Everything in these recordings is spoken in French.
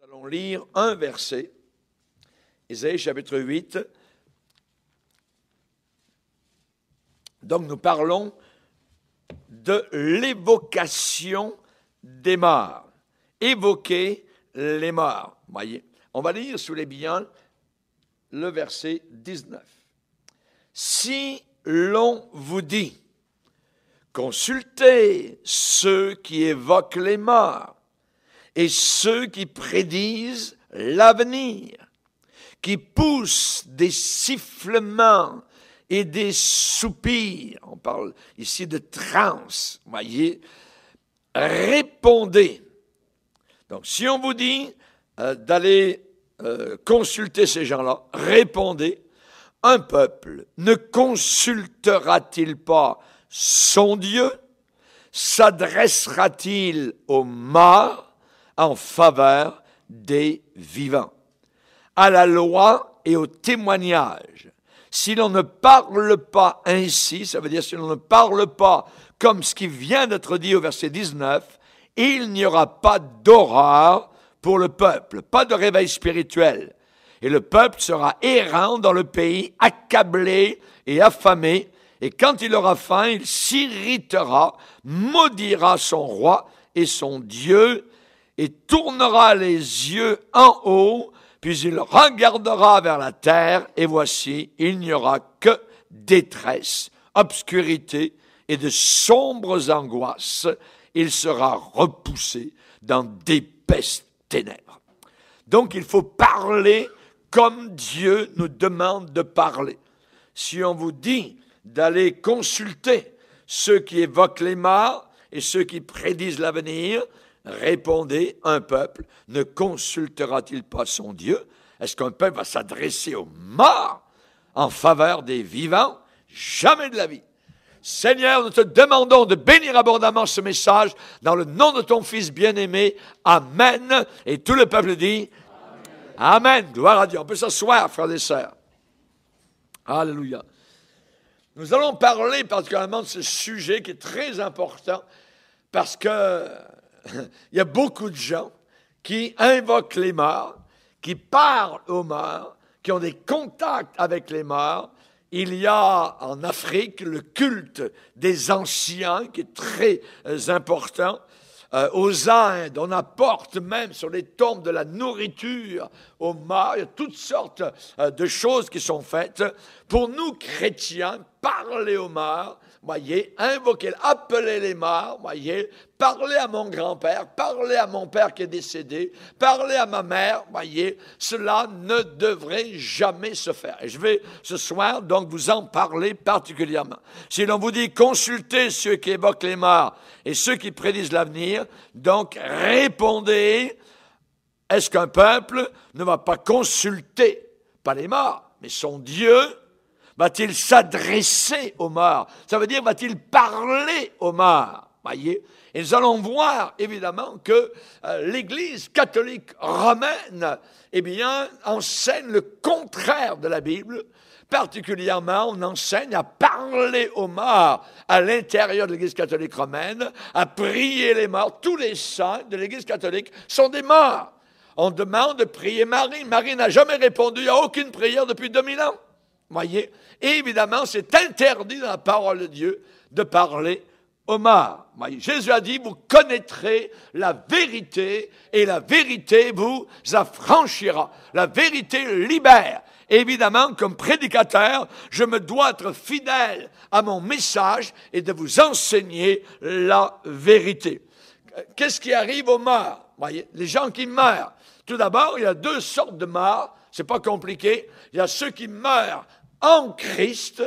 Nous allons lire un verset, Ésaïe chapitre 8. Donc nous parlons de l'évocation des morts. Évoquer les morts. Voyez, on va lire sous les biens le verset 19. Si l'on vous dit, consultez ceux qui évoquent les morts et ceux qui prédisent l'avenir, qui poussent des sifflements et des soupirs. On parle ici de transe, voyez, répondez. Donc, si on vous dit d'aller consulter ces gens-là, répondez. Un peuple ne consultera-t-il pas son Dieu? S'adressera-t-il aux morts en faveur des vivants? À la loi et au témoignage. Si l'on ne parle pas ainsi, ça veut dire si l'on ne parle pas comme ce qui vient d'être dit au verset 19, il n'y aura pas d'horreur pour le peuple, pas de réveil spirituel. Et le peuple sera errant dans le pays, accablé et affamé. Et quand il aura faim, il s'irritera, maudira son roi et son Dieu, et tournera les yeux en haut, puis il regardera vers la terre, et voici, il n'y aura que détresse, obscurité et de sombres angoisses. Il sera repoussé dans d'épaisses ténèbres. Donc il faut parler comme Dieu nous demande de parler. Si on vous dit d'aller consulter ceux qui évoquent les morts et ceux qui prédisent l'avenir, répondez, un peuple ne consultera-t-il pas son Dieu? Est-ce qu'un peuple va s'adresser aux morts en faveur des vivants? Jamais de la vie. Seigneur, nous te demandons de bénir abondamment ce message dans le nom de ton Fils bien-aimé. Amen. Et tout le peuple dit Amen. Gloire à Dieu. On peut s'asseoir, frères et sœurs. Alléluia. Nous allons parler particulièrement de ce sujet qui est très important parce que il y a beaucoup de gens qui invoquent les morts, qui parlent aux morts, qui ont des contacts avec les morts. Il y a en Afrique le culte des anciens qui est très important. Aux Indes, on apporte même sur les tombes de la nourriture aux morts. Il y a toutes sortes de choses qui sont faites. Pour nous, chrétiens, parler aux morts, voyez, invoquer, appeler les morts, voyez, parler à mon grand-père, parler à mon père qui est décédé, parler à ma mère, voyez, cela ne devrait jamais se faire. Et je vais ce soir donc vous en parler particulièrement. Si l'on vous dit consultez ceux qui évoquent les morts et ceux qui prédisent l'avenir, donc répondez, est-ce qu'un peuple ne va pas consulter, pas les morts, mais son Dieu? Va-t-il s'adresser aux morts? Ça veut dire, va-t-il parler aux morts? Voyez? Et nous allons voir, évidemment, que l'Église catholique romaine, eh bien, enseigne le contraire de la Bible. Particulièrement, on enseigne à parler aux morts à l'intérieur de l'Église catholique romaine, à prier les morts. Tous les saints de l'Église catholique sont des morts. On demande de prier Marie. Marie n'a jamais répondu à aucune prière depuis 2000 ans. Voyez? Et évidemment, c'est interdit dans la parole de Dieu de parler aux morts. Voyez? Jésus a dit, vous connaîtrez la vérité et la vérité vous affranchira. La vérité libère. Et évidemment, comme prédicateur, je me dois être fidèle à mon message et de vous enseigner la vérité. Qu'est-ce qui arrive aux morts? Voyez? Les gens qui meurent. Tout d'abord, il y a deux sortes de morts. C'est pas compliqué. Il y a ceux qui meurent en Christ,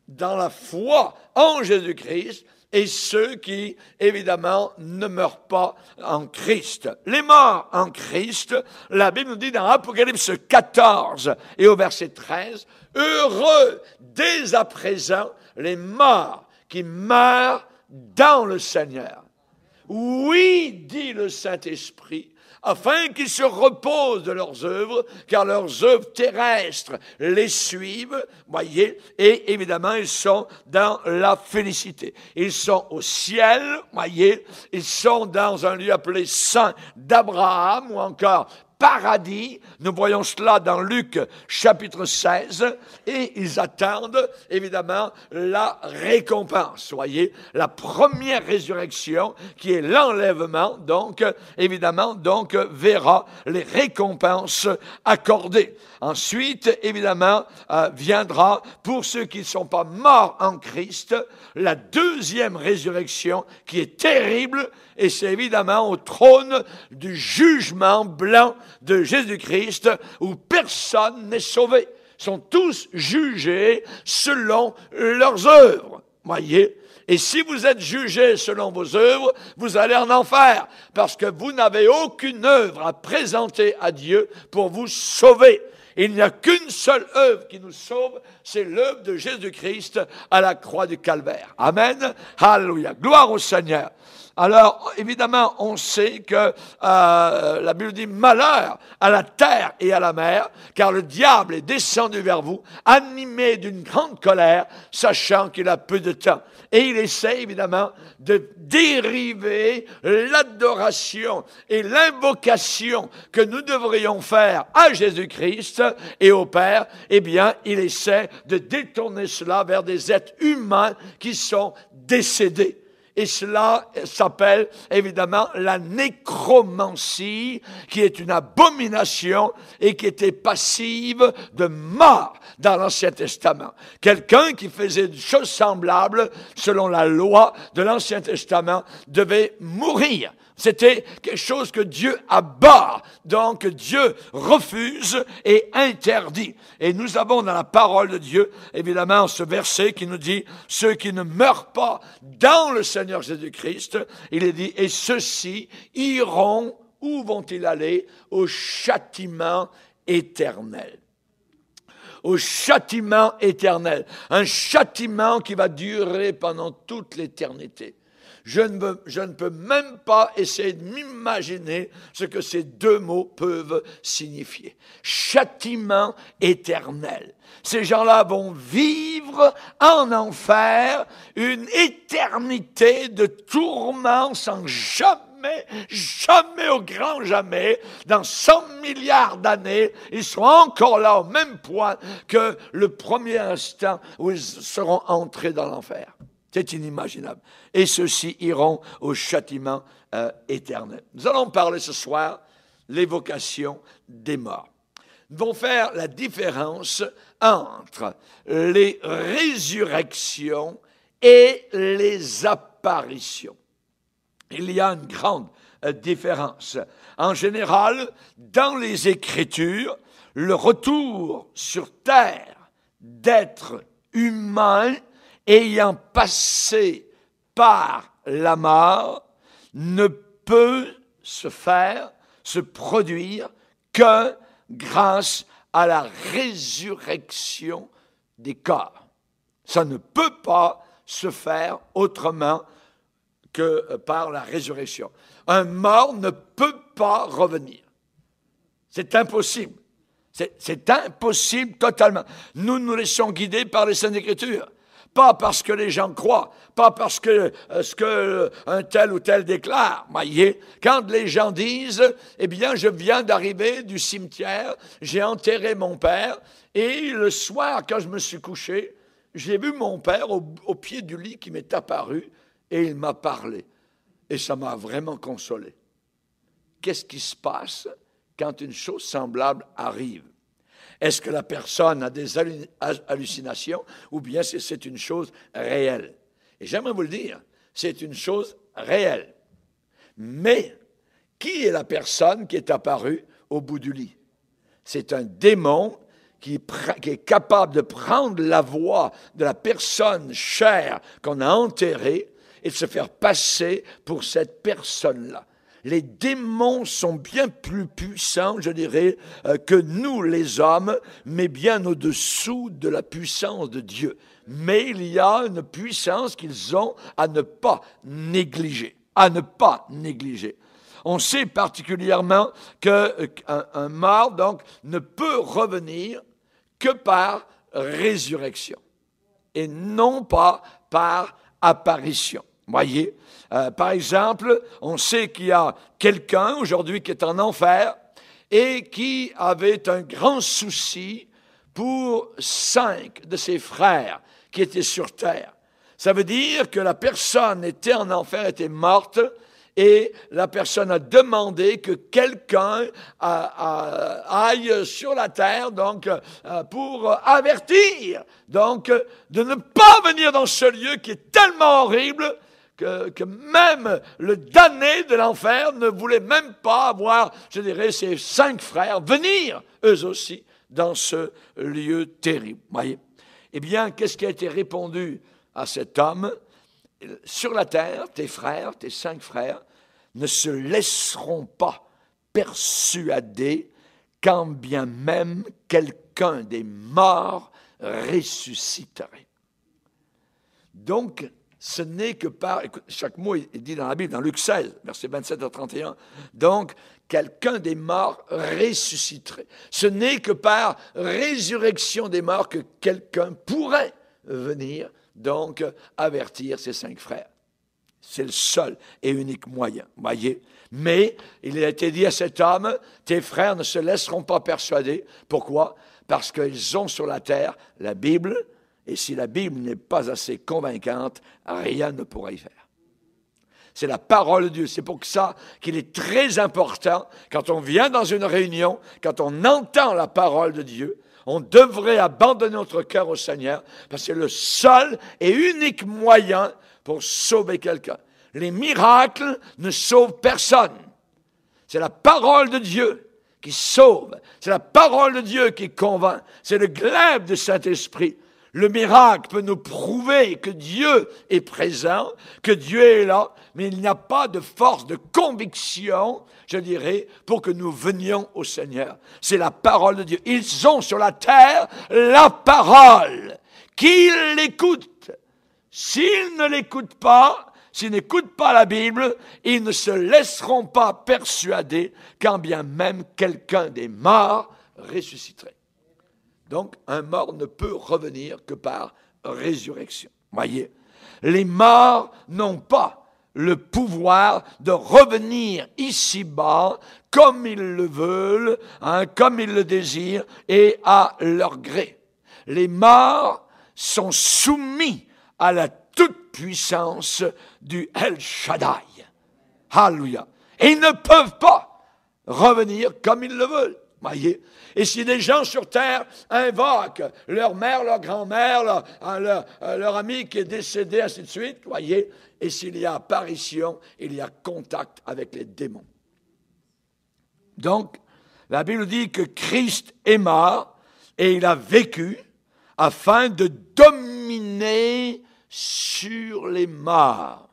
dans la foi en Jésus-Christ, et ceux qui, évidemment, ne meurent pas en Christ. Les morts en Christ, la Bible nous dit dans Apocalypse 14 et au verset 13, « Heureux dès à présent les morts qui meurent dans le Seigneur. » Oui, dit le Saint-Esprit, afin qu'ils se reposent de leurs œuvres, car leurs œuvres terrestres les suivent, voyez, et évidemment, ils sont dans la félicité. Ils sont au ciel, voyez, ils sont dans un lieu appelé Saint d'Abraham, ou encore paradis. Nous voyons cela dans Luc chapitre 16, et ils attendent évidemment la récompense. Voyez, la première résurrection qui est l'enlèvement, donc évidemment, donc verra les récompenses accordées. Ensuite, évidemment, viendra pour ceux qui ne sont pas morts en Christ, la deuxième résurrection qui est terrible, et c'est évidemment au trône du jugement blanc de Jésus-Christ où personne n'est sauvé. Ils sont tous jugés selon leurs œuvres. Voyez? Et si vous êtes jugés selon vos œuvres, vous allez en enfer, parce que vous n'avez aucune œuvre à présenter à Dieu pour vous sauver. Il n'y a qu'une seule œuvre qui nous sauve, c'est l'œuvre de Jésus-Christ à la croix du Calvaire. Amen. Alléluia. Gloire au Seigneur. Alors, évidemment, on sait que la Bible dit « Malheur à la terre et à la mer, car le diable est descendu vers vous, animé d'une grande colère, sachant qu'il a peu de temps. » Et il essaie, évidemment, de dériver l'adoration et l'invocation que nous devrions faire à Jésus-Christ et au Père. Eh bien, il essaie de détourner cela vers des êtres humains qui sont décédés. Et cela s'appelle évidemment la nécromancie, qui est une abomination et qui était passive de mort dans l'Ancien Testament. Quelqu'un qui faisait des choses semblables, selon la loi de l'Ancien Testament, devait mourir. C'était quelque chose que Dieu abhorre, donc Dieu refuse et interdit. Et nous avons dans la parole de Dieu, évidemment, ce verset qui nous dit « Ceux qui ne meurent pas dans le Seigneur Jésus-Christ », il est dit « Et ceux-ci iront, où vont-ils aller? Au châtiment éternel. » Au châtiment éternel. Un châtiment qui va durer pendant toute l'éternité. Je ne peux même pas essayer de m'imaginer ce que ces deux mots peuvent signifier. Châtiment éternel. Ces gens-là vont vivre en enfer une éternité de tourments sans jamais, jamais au grand jamais, dans 100 milliards d'années, ils seront encore là au même point que le premier instant où ils seront entrés dans l'enfer. C'est inimaginable. Et ceux-ci iront au châtiment éternel. Nous allons parler ce soir l'évocation des morts. Nous allons faire la différence entre les résurrections et les apparitions. Il y a une grande différence. En général, dans les Écritures, le retour sur terre d'êtres humains ayant passé par la mort ne peut se produire que grâce à la résurrection des corps. Ça ne peut pas se faire autrement que par la résurrection. Un mort ne peut pas revenir. C'est impossible. C'est impossible totalement. Nous nous laissons guider par les Saintes Écritures. Pas parce que les gens croient, pas parce que ce qu'un tel ou tel déclare. Voyez, quand les gens disent, eh bien, je viens d'arriver du cimetière, j'ai enterré mon père, et le soir, quand je me suis couché, j'ai vu mon père au pied du lit qui m'est apparu, et il m'a parlé. Et ça m'a vraiment consolé. Qu'est-ce qui se passe quand une chose semblable arrive? Est-ce que la personne a des hallucinations ou bien c'est une chose réelle? Et j'aimerais vous le dire, c'est une chose réelle. Mais qui est la personne qui est apparue au bout du lit? C'est un démon qui est capable de prendre la voix de la personne chère qu'on a enterrée et de se faire passer pour cette personne-là. Les démons sont bien plus puissants, je dirais, que nous, les hommes, mais bien au-dessous de la puissance de Dieu. Mais il y a une puissance qu'ils ont à ne pas négliger. À ne pas négliger. On sait particulièrement qu'un mort, donc, ne peut revenir que par résurrection et non pas par apparition. Voyez, par exemple, on sait qu'il y a quelqu'un aujourd'hui qui est en enfer et qui avait un grand souci pour 5 de ses frères qui étaient sur terre. Ça veut dire que la personne était en enfer, était morte, et la personne a demandé que quelqu'un aille sur la terre, donc pour avertir, donc de ne pas venir dans ce lieu qui est tellement horrible que même le damné de l'enfer ne voulait même pas voir, je dirais, ses 5 frères venir, eux aussi, dans ce lieu terrible. Voyez. Eh bien, qu'est-ce qui a été répondu à cet homme? sur la terre, tes frères, tes 5 frères, ne se laisseront pas persuader quand bien même quelqu'un des morts ressusciterait. Donc, ce n'est que par, chaque mot est dit dans la Bible, dans Luc 16, versets 27 à 31, donc, quelqu'un des morts ressusciterait. Ce n'est que par résurrection des morts que quelqu'un pourrait venir, donc, avertir ses 5 frères. C'est le seul et unique moyen, voyez. Mais il a été dit à cet homme, tes frères ne se laisseront pas persuader. Pourquoi? Parce qu'ils ont sur la terre la Bible, et si la Bible n'est pas assez convaincante, rien ne pourra y faire. C'est la parole de Dieu. C'est pour ça qu'il est très important, quand on vient dans une réunion, quand on entend la parole de Dieu, on devrait abandonner notre cœur au Seigneur, parce que c'est le seul et unique moyen pour sauver quelqu'un. Les miracles ne sauvent personne. C'est la parole de Dieu qui sauve. C'est la parole de Dieu qui convainc. C'est le glaive du Saint-Esprit. Le miracle peut nous prouver que Dieu est présent, que Dieu est là, mais il n'y a pas de force de conviction, je dirais, pour que nous venions au Seigneur. C'est la parole de Dieu. Ils ont sur la terre la parole. Qu'ils l'écoutent. S'ils ne l'écoutent pas, s'ils n'écoutent pas la Bible, ils ne se laisseront pas persuader quand bien même quelqu'un des morts ressusciterait. Donc, un mort ne peut revenir que par résurrection. Voyez, les morts n'ont pas le pouvoir de revenir ici-bas comme ils le veulent, comme ils le désirent et à leur gré. Les morts sont soumis à la toute-puissance du El Shaddai. Alléluia. Et ils ne peuvent pas revenir comme ils le veulent. Voyez. Et si des gens sur terre invoquent leur mère, leur grand-mère, leur ami qui est décédé, ainsi de suite, voyez, et s'il y a apparition, il y a contact avec les démons. Donc, la Bible dit que Christ est mort et il a vécu afin de dominer sur les morts.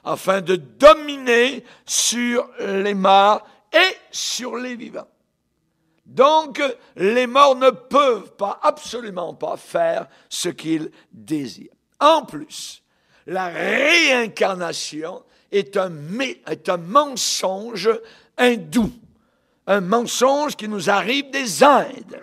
Afin de dominer sur les morts et sur les vivants. Donc, les morts ne peuvent pas, absolument pas, faire ce qu'ils désirent. En plus, la réincarnation est un mensonge hindou, un mensonge qui nous arrive des Indes.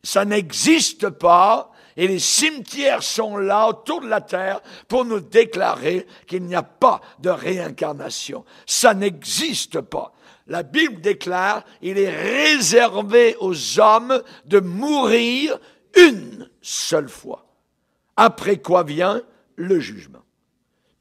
Ça n'existe pas, et les cimetières sont là autour de la terre pour nous déclarer qu'il n'y a pas de réincarnation. Ça n'existe pas. La Bible déclare, il est réservé aux hommes de mourir une seule fois. Après quoi vient le jugement.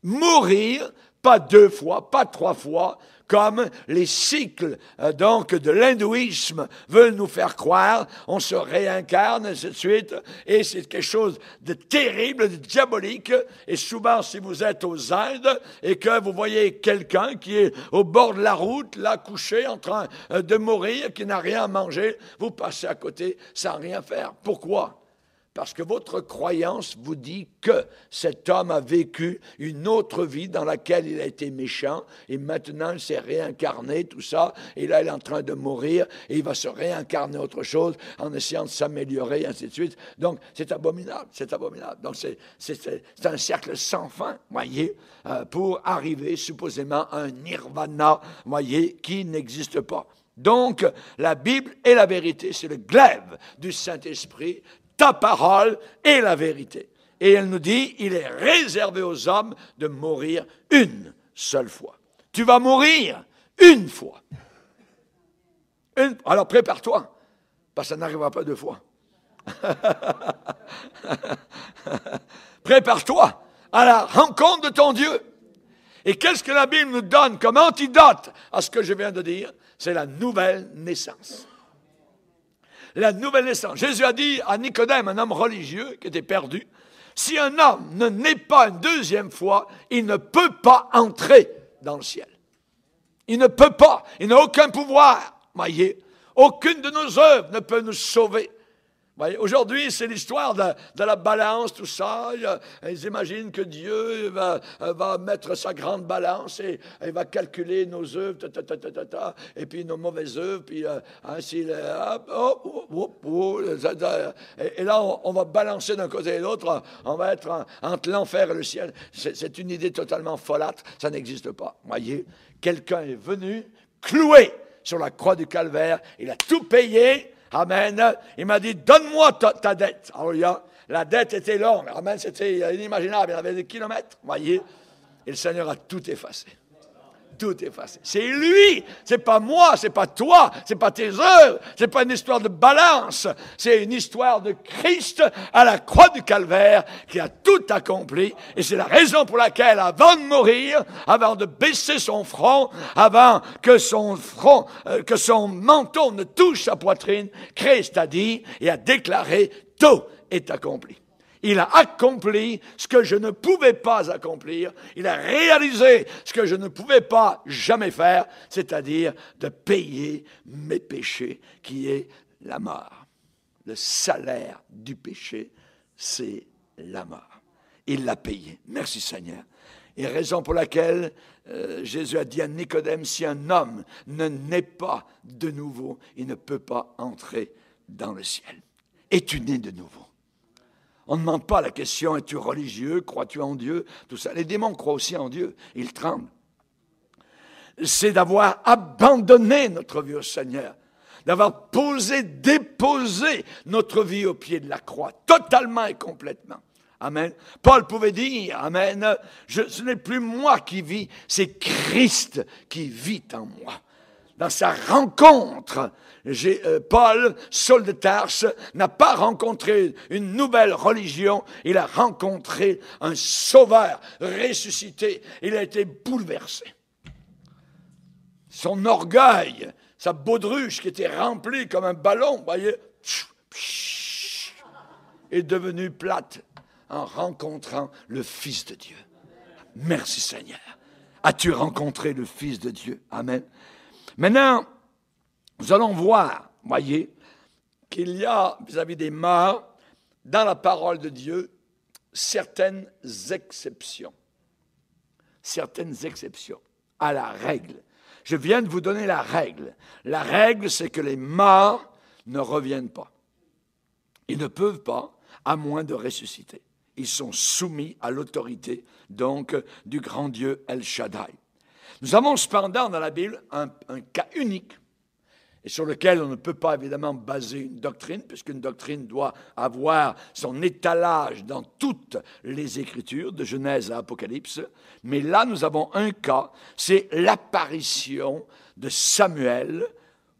Mourir, pas 2 fois, pas 3 fois, comme les cycles donc de l'hindouisme veulent nous faire croire, on se réincarne, ainsi de suite, et c'est quelque chose de terrible, de diabolique, et souvent si vous êtes aux Indes et que vous voyez quelqu'un qui est au bord de la route, là couché, en train de mourir, qui n'a rien à manger, vous passez à côté sans rien faire. Pourquoi? Parce que votre croyance vous dit que cet homme a vécu une autre vie dans laquelle il a été méchant et maintenant il s'est réincarné, tout ça, et là il est en train de mourir et il va se réincarner autre chose en essayant de s'améliorer, ainsi de suite. Donc c'est abominable, c'est abominable. Donc c'est un cercle sans fin, voyez, pour arriver supposément à un nirvana, voyez, qui n'existe pas. Donc la Bible est la vérité, c'est le glaive du Saint-Esprit. Ta parole est la vérité. Et elle nous dit, il est réservé aux hommes de mourir une seule fois. Tu vas mourir une fois. Alors prépare-toi, parce que ça n'arrivera pas 2 fois. Prépare-toi à la rencontre de ton Dieu. Et qu'est-ce que la Bible nous donne comme antidote à ce que je viens de dire? C'est la nouvelle naissance. La nouvelle naissance. Jésus a dit à Nicodème, un homme religieux qui était perdu, si un homme ne naît pas une 2e fois, il ne peut pas entrer dans le ciel. Il ne peut pas. Il n'a aucun pouvoir. Voyez, aucune de nos œuvres ne peut nous sauver. Voyez, aujourd'hui, c'est l'histoire de la balance, tout ça. Ils imaginent que Dieu va mettre sa grande balance et va calculer nos œuvres, et puis nos mauvaises œuvres, puis et là, on va balancer d'un côté et de l'autre, on va être entre l'enfer et le ciel. C'est une idée totalement folâtre, ça n'existe pas. Voyez, quelqu'un est venu cloué sur la croix du calvaire, il a tout payé. Amen. Il m'a dit, donne-moi ta dette. Alors, la dette était longue. Amen. C'était inimaginable. Il y avait des kilomètres. Voyez. Et le Seigneur a tout effacé. Tout effacé. C'est lui. C'est pas moi. C'est pas toi. C'est pas tes œuvres. C'est pas une histoire de balance. C'est une histoire de Christ à la croix du calvaire qui a tout accompli. Et c'est la raison pour laquelle, avant de mourir, avant de baisser son front, avant que son menton ne touche sa poitrine, Christ a dit et a déclaré, tout est accompli. Il a accompli ce que je ne pouvais pas accomplir. Il a réalisé ce que je ne pouvais pas jamais faire, c'est-à-dire de payer mes péchés, qui est la mort. Le salaire du péché, c'est la mort. Il l'a payé. Merci Seigneur. Et raison pour laquelle Jésus a dit à Nicodème, si un homme ne naît pas de nouveau, il ne peut pas entrer dans le ciel. Es-tu né de nouveau? On ne demande pas la question, es-tu religieux, crois-tu en Dieu, tout ça. Les démons croient aussi en Dieu, ils tremblent. C'est d'avoir abandonné notre vie au Seigneur, d'avoir déposé notre vie au pied de la croix, totalement et complètement. Amen. Paul pouvait dire, amen, ce n'est plus moi qui vis, c'est Christ qui vit en moi. Dans sa rencontre, Paul, Saul de Tarse, n'a pas rencontré une nouvelle religion, il a rencontré un sauveur ressuscité. Il a été bouleversé. Son orgueil, sa baudruche qui était remplie comme un ballon, vous voyez, est devenue plate en rencontrant le Fils de Dieu. Merci Seigneur. As-tu rencontré le Fils de Dieu? Amen. Maintenant, nous allons voir, voyez, qu'il y a, vis-à-vis des morts, dans la parole de Dieu, certaines exceptions. Certaines exceptions à la règle. Je viens de vous donner la règle. La règle, c'est que les morts ne reviennent pas. Ils ne peuvent pas, à moins de ressusciter. Ils sont soumis à l'autorité, donc, du grand Dieu El Shaddai. Nous avons cependant dans la Bible un cas unique, et sur lequel on ne peut pas évidemment baser une doctrine, puisqu'une doctrine doit avoir son étalage dans toutes les Écritures, de Genèse à Apocalypse. Mais là, nous avons un cas, c'est l'apparition de Samuel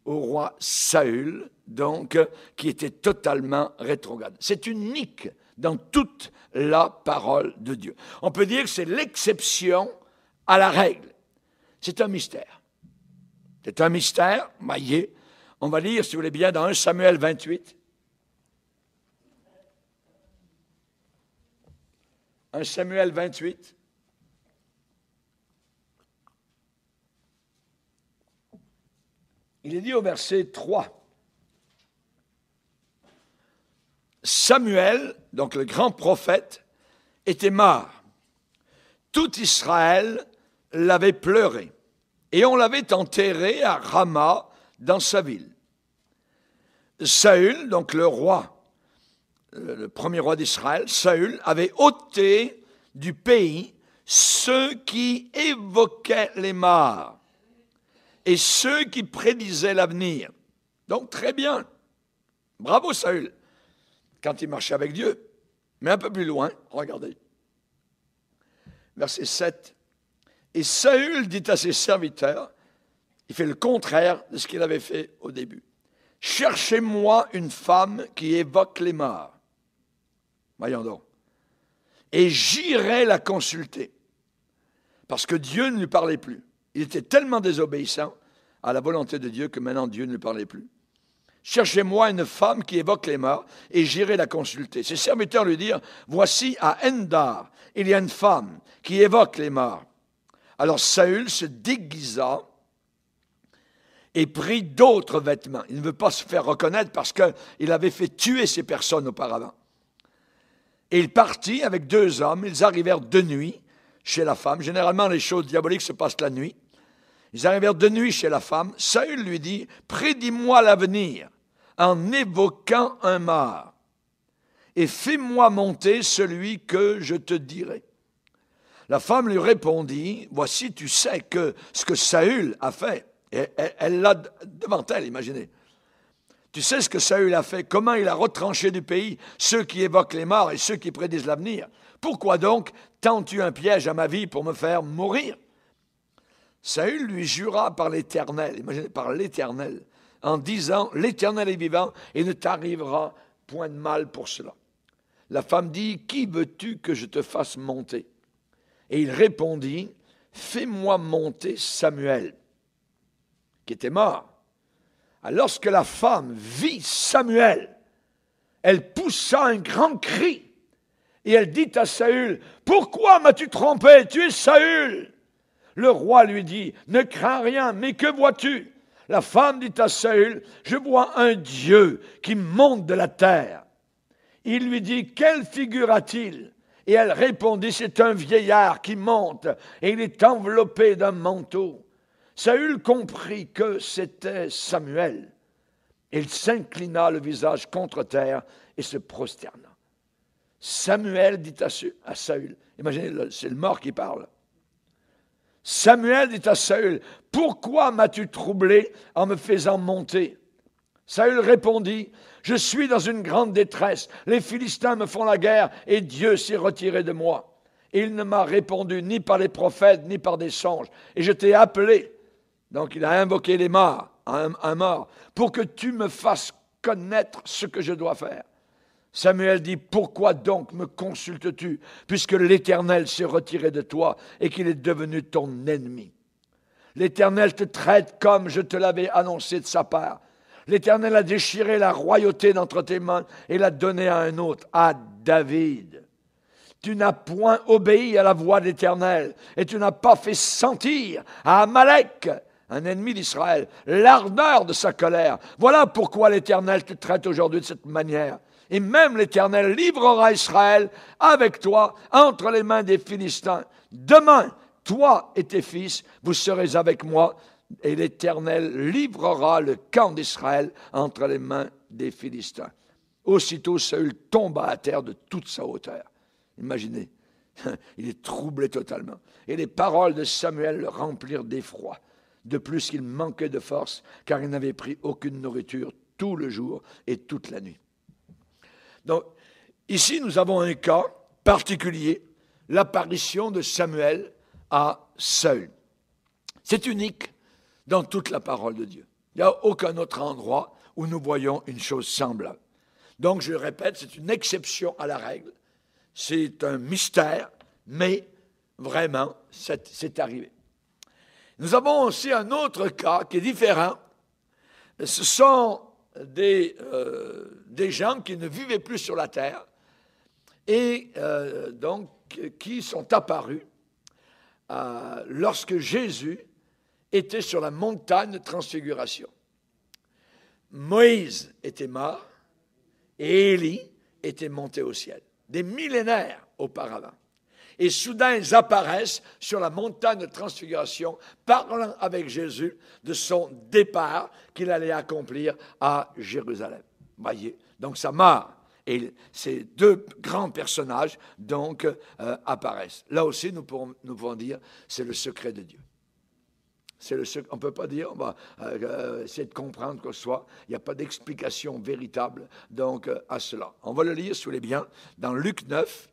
au roi Saül, donc, qui était totalement rétrograde. C'est unique dans toute la parole de Dieu. On peut dire que c'est l'exception à la règle. C'est un mystère. C'est un mystère, voyez. On va lire, si vous voulez bien, dans 1 Samuel 28. 1 Samuel 28. Il est dit au verset 3. Samuel, donc le grand prophète, était mort. Tout Israël l'avait pleuré, et on l'avait enterré à Rama, dans sa ville. Saül, donc le roi, le premier roi d'Israël, Saül, avait ôté du pays ceux qui évoquaient les morts et ceux qui prédisaient l'avenir. Donc très bien, bravo Saül, quand il marchait avec Dieu. Mais un peu plus loin, regardez, verset 7. Et Saül dit à ses serviteurs, il fait le contraire de ce qu'il avait fait au début. Cherchez-moi une femme qui évoque les morts. Voyons donc. Et j'irai la consulter. Parce que Dieu ne lui parlait plus. Il était tellement désobéissant à la volonté de Dieu que maintenant Dieu ne lui parlait plus. Cherchez-moi une femme qui évoque les morts et j'irai la consulter. Ses serviteurs lui dirent, voici à Endar, il y a une femme qui évoque les morts. Alors Saül se déguisa et prit d'autres vêtements. Il ne veut pas se faire reconnaître parce qu'il avait fait tuer ces personnes auparavant. Et il partit avec 2 hommes. Ils arrivèrent de nuit chez la femme. Généralement, les choses diaboliques se passent la nuit. Ils arrivèrent de nuit chez la femme. Saül lui dit, « Prédis-moi l'avenir en évoquant un mort, et fais-moi monter celui que je te dirai. » La femme lui répondit, « Voici, tu sais que ce que Saül a fait. » Et elle l'a devant elle, imaginez. Tu sais ce que Saül a fait, comment il a retranché du pays ceux qui évoquent les morts et ceux qui prédisent l'avenir. Pourquoi donc tends-tu un piège à ma vie pour me faire mourir? Saül lui jura par l'Éternel, imaginez, par l'Éternel, en disant, l'Éternel est vivant et ne t'arrivera point de mal pour cela. La femme dit, qui veux-tu que je te fasse monter? Et il répondit, fais-moi monter Samuel, qui était mort. Alors, lorsque la femme vit Samuel, elle poussa un grand cri et elle dit à Saül, « Pourquoi m'as-tu trompé? Tu es Saül !» Le roi lui dit, « Ne crains rien, mais que vois-tu » La femme dit à Saül, « Je vois un Dieu qui monte de la terre. » Il lui dit, « Quelle figure a-t-il » Et elle répondit, « C'est un vieillard qui monte et il est enveloppé d'un manteau. » Saül comprit que c'était Samuel. Il s'inclina le visage contre terre et se prosterna. Samuel dit à Saül, imaginez, c'est le mort qui parle. Samuel dit à Saül, « Pourquoi m'as-tu troublé en me faisant monter ?» Saül répondit, « Je suis dans une grande détresse. Les Philistins me font la guerre et Dieu s'est retiré de moi. Il ne m'a répondu ni par les prophètes ni par des songes. Et je t'ai appelé. » Donc il a invoqué les morts, un mort, pour que tu me fasses connaître ce que je dois faire. Samuel dit, pourquoi donc me consultes-tu, puisque l'Éternel s'est retiré de toi et qu'il est devenu ton ennemi? L'Éternel te traite comme je te l'avais annoncé de sa part. L'Éternel a déchiré la royauté d'entre tes mains et l'a donnée à un autre, à David. Tu n'as point obéi à la voix de l'Éternel et tu n'as pas fait sentir à Amalek, un ennemi d'Israël, l'ardeur de sa colère. Voilà pourquoi l'Éternel te traite aujourd'hui de cette manière. Et même l'Éternel livrera Israël avec toi entre les mains des Philistins. Demain, toi et tes fils, vous serez avec moi, et l'Éternel livrera le camp d'Israël entre les mains des Philistins. Aussitôt, Saül tomba à terre de toute sa hauteur. Imaginez, il est troublé totalement. Et les paroles de Samuel le remplirent d'effroi. De plus, il manquait de force, car il n'avait pris aucune nourriture tout le jour et toute la nuit. Donc, ici, nous avons un cas particulier, l'apparition de Samuel à Saül. C'est unique dans toute la parole de Dieu. Il n'y a aucun autre endroit où nous voyons une chose semblable. Donc, je le répète, c'est une exception à la règle. C'est un mystère, mais vraiment, c'est arrivé. Nous avons aussi un autre cas qui est différent. Ce sont des gens qui ne vivaient plus sur la terre et donc qui sont apparus lorsque Jésus était sur la montagne de transfiguration. Moïse était mort et Élie était monté au ciel, des millénaires auparavant. Et soudain, ils apparaissent sur la montagne de transfiguration, parlant avec Jésus de son départ qu'il allait accomplir à Jérusalem. Voyez, donc ça mort. Et ces 2 grands personnages, donc, apparaissent. Là aussi, nous pouvons dire, c'est le secret de Dieu. On ne peut pas dire, on va essayer de comprendre quoi que ce soit. Il n'y a pas d'explication véritable, donc, à cela. On va le lire, si vous voulez bien, dans Luc 9.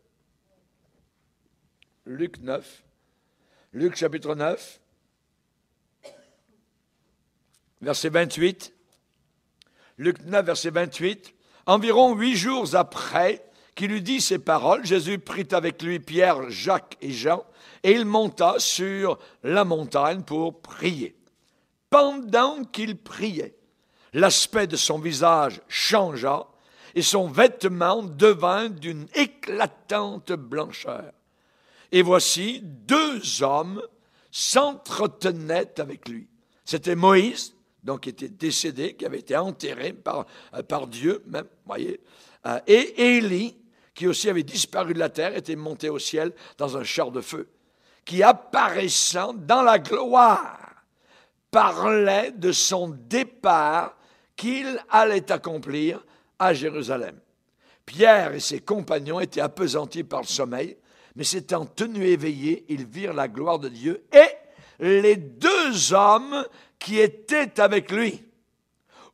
Luc 9, Luc chapitre 9, verset 28. Luc 9, verset 28. Environ 8 jours après qu'il eut dit ces paroles, Jésus prit avec lui Pierre, Jacques et Jean, et il monta sur la montagne pour prier. Pendant qu'il priait, l'aspect de son visage changea et son vêtement devint d'une éclatante blancheur. Et voici 2 hommes s'entretenaient avec lui. C'était Moïse, donc qui était décédé, qui avait été enterré par Dieu même, voyez, et Élie, qui aussi avait disparu de la terre, était monté au ciel dans un char de feu, qui apparaissant dans la gloire, parlait de son départ qu'il allait accomplir à Jérusalem. Pierre et ses compagnons étaient appesantis par le sommeil, mais s'étant tenus éveillés, ils virent la gloire de Dieu et les deux hommes qui étaient avec lui.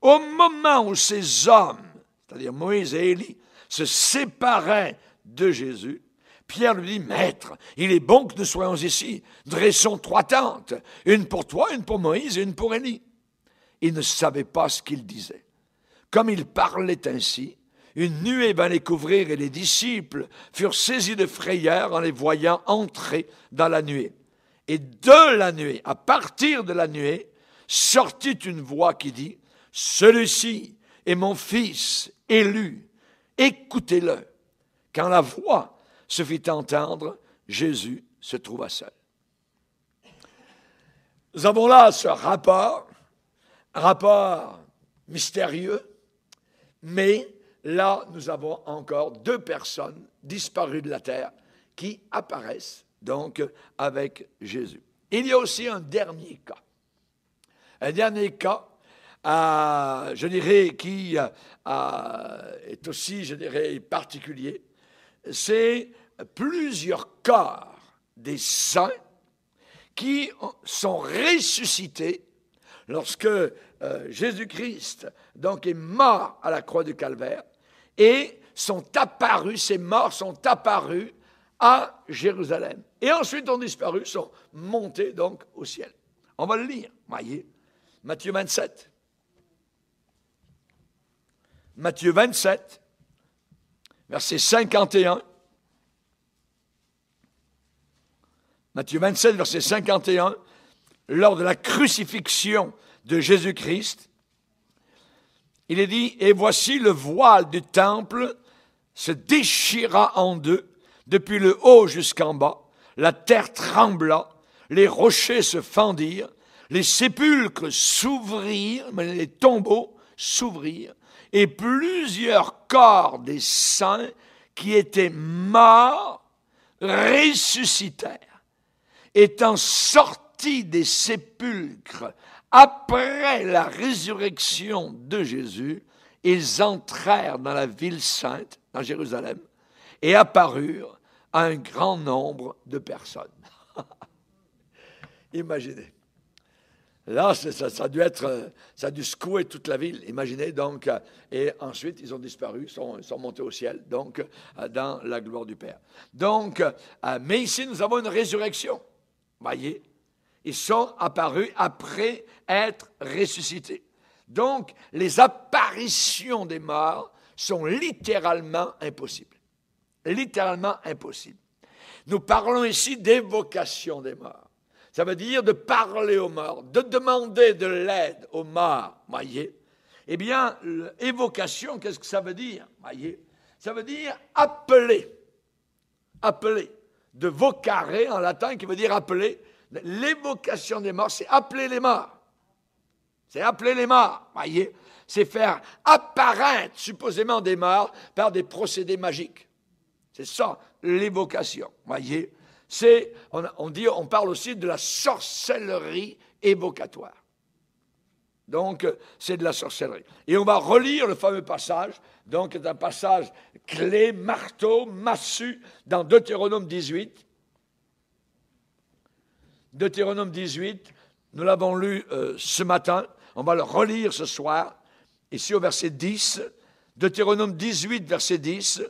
Au moment où ces hommes, c'est-à-dire Moïse et Élie, se séparaient de Jésus, Pierre lui dit, Maître, il est bon que nous soyons ici. Dressons 3 tentes, une pour toi, une pour Moïse et une pour Élie. Il ne savait pas ce qu'il disait. Comme il parlait ainsi, une nuée vint les couvrir et les disciples furent saisis de frayeur en les voyant entrer dans la nuée. Et de la nuée, à partir de la nuée, sortit une voix qui dit, « Celui-ci est mon fils élu, écoutez-le. » Quand la voix se fit entendre, Jésus se trouva seul. Nous avons là ce rapport mystérieux, mais là, nous avons encore 2 personnes disparues de la terre qui apparaissent donc avec Jésus. Il y a aussi un dernier cas. Un dernier cas, je dirais, qui est aussi, je dirais, particulier. C'est plusieurs corps des saints qui sont ressuscités lorsque Jésus-Christ donc est mort à la croix du Calvaire et sont apparus, ces morts sont apparus à Jérusalem. Et ensuite ont disparu, sont montés donc au ciel. On va le lire, voyez, Matthieu 27. Matthieu 27, verset 51. Matthieu 27, verset 51, lors de la crucifixion de Jésus-Christ, il est dit, « Et voici le voile du temple se déchira en 2, depuis le haut jusqu'en bas, la terre trembla, les rochers se fendirent, les sépulcres s'ouvrirent, les tombeaux s'ouvrirent, et plusieurs corps des saints qui étaient morts ressuscitèrent. Étant sortis des sépulcres après la résurrection de Jésus, ils entrèrent dans la ville sainte, dans Jérusalem, et apparurent à un grand nombre de personnes. » Imaginez. Là, ça a dû secouer toute la ville. Imaginez donc. Et ensuite, ils ont disparu, sont montés au ciel, donc, dans la gloire du Père. Donc, mais ici, nous avons une résurrection. Voyez, ils sont apparus après être ressuscités. Donc, les apparitions des morts sont littéralement impossibles. Littéralement impossibles. Nous parlons ici d'évocation des morts. Ça veut dire de parler aux morts, de demander de l'aide aux morts, voyez. Eh bien, l'évocation, qu'est-ce que ça veut dire, voyez? Ça veut dire appeler. Appeler. De vocare en latin, qui veut dire appeler. L'évocation des morts, c'est appeler les morts. C'est appeler les morts, voyez. C'est faire apparaître supposément des morts par des procédés magiques. C'est ça, l'évocation, voyez. On parle aussi de la sorcellerie évocatoire. Donc, c'est de la sorcellerie. Et on va relire le fameux passage, donc c'est un passage clé, marteau, massue, dans Deutéronome 18. Deutéronome 18, nous l'avons lu ce matin, on va le relire ce soir, ici au verset 10, Deutéronome 18, verset 10,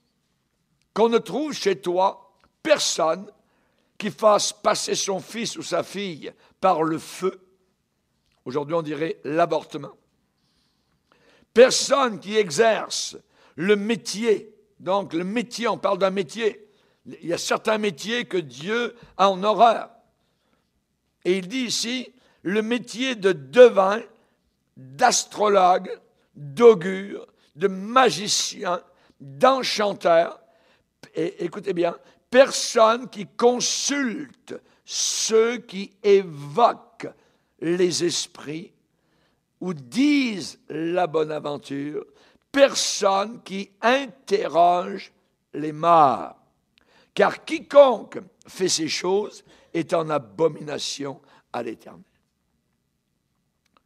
« Qu'on ne trouve chez toi personne qui fasse passer son fils ou sa fille par le feu. » Aujourd'hui, on dirait l'avortement. Personne qui exerce le métier. Donc, le métier, on parle d'un métier. Il y a certains métiers que Dieu a en horreur. Et il dit ici, le métier de devin, d'astrologue, d'augure, de magicien, d'enchanteur. Et écoutez bien, personne qui consulte ceux qui évoquent les esprits ou disent la bonne aventure, personne qui interroge les morts. Car quiconque fait ces choses est en abomination à l'Éternel.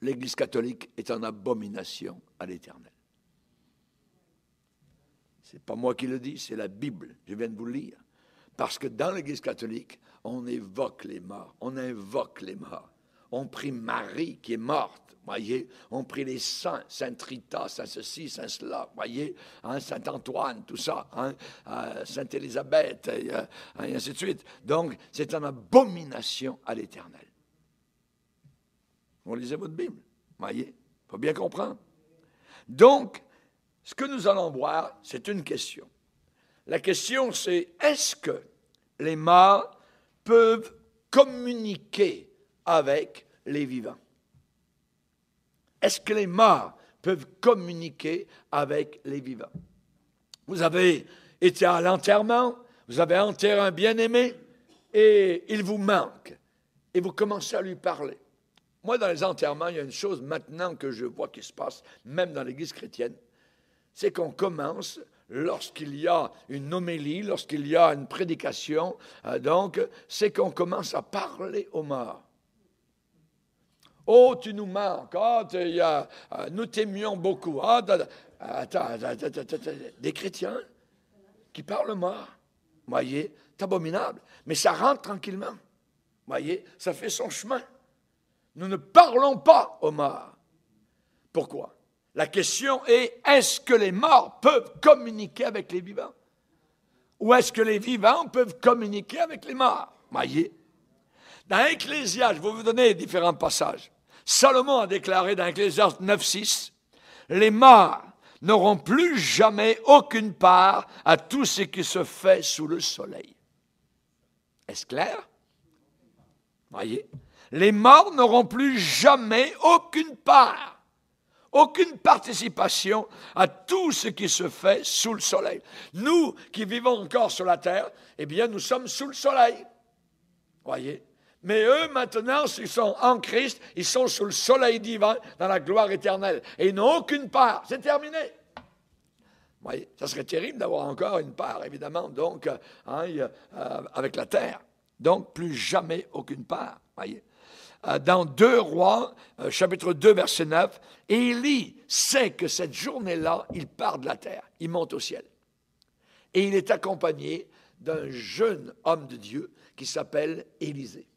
L'Église catholique est en abomination à l'Éternel. Ce n'est pas moi qui le dis, c'est la Bible. Je viens de vous le lire. Parce que dans l'Église catholique, on évoque les morts. On invoque les morts. On prie Marie qui est morte, voyez. On prie les saints, Sainte Rita, Saint ceci, Saint cela, voyez. Hein, Saint Antoine, tout ça. Hein, Sainte Élisabeth, et ainsi de suite. Donc, c'est une abomination à l'Éternel. Vous lisez votre Bible, voyez. Il faut bien comprendre. Donc, ce que nous allons voir, c'est une question. La question, c'est est-ce que les morts peuvent communiquer avec les vivants? Est-ce que les morts peuvent communiquer avec les vivants? Vous avez été à l'enterrement, vous avez enterré un bien-aimé, et il vous manque, et vous commencez à lui parler. Moi, dans les enterrements, il y a une chose maintenant que je vois qui se passe, même dans l'Église chrétienne, c'est qu'on commence, lorsqu'il y a une homélie, lorsqu'il y a une prédication, donc, c'est qu'on commence à parler aux morts. Oh, tu nous manques, nous t'aimions beaucoup. Attends, des chrétiens qui parlent aux morts, voyez, c'est abominable, mais ça rentre tranquillement, voyez, ça fait son chemin. Nous ne parlons pas aux morts. Pourquoi? La question est, est-ce que les morts peuvent communiquer avec les vivants? Ou est-ce que les vivants peuvent communiquer avec les morts? Voyez. Dans Ecclésiaste, je vais vous donner différents passages. Salomon a déclaré dans Ecclésiaste 9,6, les morts n'auront plus jamais aucune part à tout ce qui se fait sous le soleil. Est-ce clair? Voyez. Les morts n'auront plus jamais aucune part, aucune participation à tout ce qui se fait sous le soleil. Nous qui vivons encore sur la terre, eh bien, nous sommes sous le soleil. Voyez? Mais eux, maintenant, s'ils sont en Christ, ils sont sous le soleil divin, dans la gloire éternelle. Et ils n'ont aucune part. C'est terminé. Voyez? Ça serait terrible d'avoir encore une part, évidemment, donc, avec la terre. Donc, plus jamais aucune part. Voyez? Dans 2 Rois, chapitre 2, verset 9, Élie sait que cette journée-là, il part de la terre, il monte au ciel. Et il est accompagné d'un jeune homme de Dieu qui s'appelle Élisée.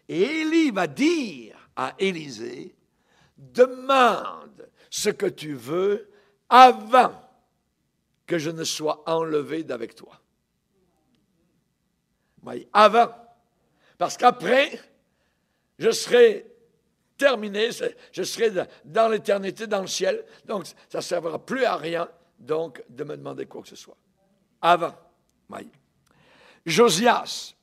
Et Élie va dire à Élisée, demande ce que tu veux avant que je ne sois enlevé d'avec toi. Oui, avant. Parce qu'après, je serai terminé, je serai dans l'éternité, dans le ciel, donc ça ne servira plus à rien, donc, de me demander quoi que ce soit. Avant. Oui. Josias,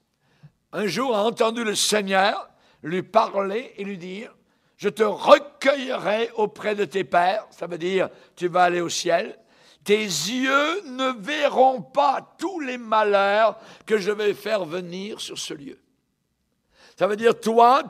un jour, a entendu le Seigneur lui parler et lui dire, je te recueillerai auprès de tes pères, ça veut dire, tu vas aller au ciel, tes yeux ne verront pas tous les malheurs que je vais faire venir sur ce lieu. Ça veut dire, toi,